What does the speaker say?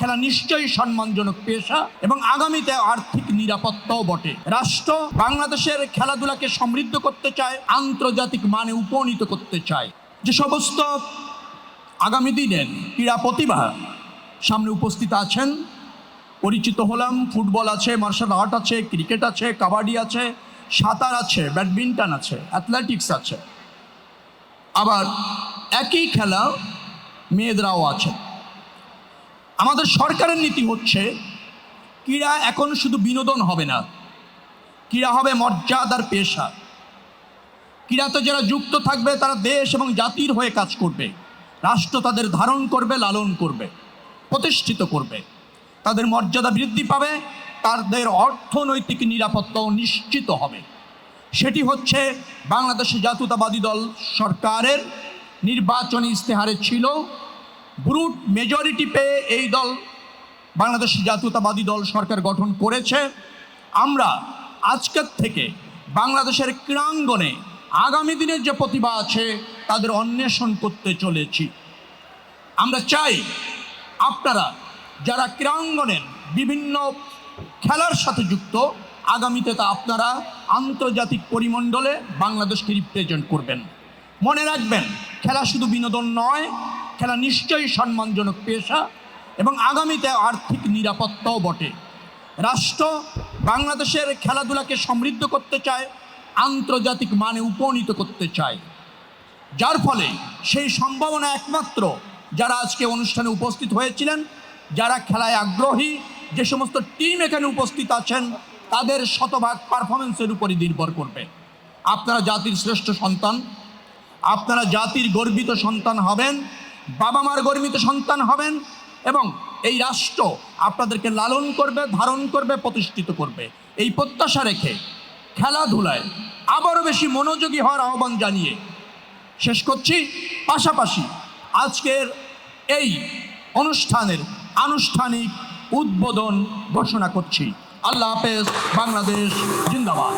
খেলা নিশ্চয়ই সম্মানজনক পেশা এবং আগামীতে আর্থিক নিরাপত্তাও বটে। রাষ্ট্র বাংলাদেশের খেলাধুলাকে সমৃদ্ধ করতে চায়, আন্তর্জাতিক মানে উপনীত করতে চায়। যে সমস্ত আগামী দিনের ক্রীড়া প্রতিভা সামনে উপস্থিত আছেন, পরিচিত হলাম। ফুটবল আছে, মার্শাল আর্ট আছে, ক্রিকেট আছে, কাবাডি আছে, সাঁতার আছে, ব্যাডমিন্টন আছে, অ্যাথলেটিক্স আছে, আবার একই খেলা মেয়েদেরাও আছে। আমাদের সরকারের নীতি হচ্ছে ক্রীড়া এখন শুধু বিনোদন হবে না, ক্রীড়া হবে মর্যাদার পেশা। ক্রীড়াতে যারা যুক্ত থাকবে তারা দেশ এবং জাতির হয়ে কাজ করবে। রাষ্ট্র তাদের ধারণ করবে, লালন করবে, প্রতিষ্ঠিত করবে। তাদের মর্যাদা বৃদ্ধি পাবে, তাদের অর্থনৈতিক নিরাপত্তাও নিশ্চিত হবে। সেটি হচ্ছে বাংলাদেশ জাতীয়তাবাদী দল সরকারের নির্বাচনী ইস্তেহারে ছিল। ব্রুট মেজরিটি পেয়ে এই দল বাংলাদেশ জাতীয়তাবাদী দল সরকার গঠন করেছে। আমরা আজকের থেকে বাংলাদেশের ক্রীড়াঙ্গনে আগামী দিনের যে প্রতিভা আছে তাদের অন্বেষণ করতে চলেছি। আমরা চাই আপনারা যারা ক্রীড়াঙ্গনের বিভিন্ন খেলার সাথে যুক্ত, আগামীতে তা আপনারা আন্তর্জাতিক পরিমণ্ডলে বাংলাদেশকে রিপ্রেজেন্ট করবেন। মনে রাখবেন, খেলা শুধু বিনোদন নয়, খেলা নিশ্চয়ই সম্মানজনক পেশা এবং আগামীতে আর্থিক নিরাপত্তাও বটে। রাষ্ট্র বাংলাদেশের খেলাধুলাকে সমৃদ্ধ করতে চায়, আন্তর্জাতিক মানে উপনীত করতে চায়, যার ফলে সেই সম্ভাবনা একমাত্র যারা আজকে অনুষ্ঠানে উপস্থিত হয়েছিলেন, যারা খেলায় আগ্রহী, যে সমস্ত টিম এখানে উপস্থিত আছেন, তাদের শতভাগ পারফরমেন্সের উপরই নির্ভর করবে। আপনারা জাতির শ্রেষ্ঠ সন্তান, আপনারা জাতির গর্বিত সন্তান হবেন, বাবা মার গর্বিত সন্তান হবেন এবং এই রাষ্ট্র আপনাদেরকে লালন করবে, ধারণ করবে, প্রতিষ্ঠিত করবে। এই প্রত্যাশা রেখে খেলাধুলায় আবারও বেশি মনোযোগী হওয়ার আহ্বান জানিয়ে শেষ করছি। পাশাপাশি আজকের এই অনুষ্ঠানের আনুষ্ঠানিক উদ্বোধন ঘোষণা করছি। আল্লাহ হাফেজ। বাংলাদেশ জিন্দাবাদ।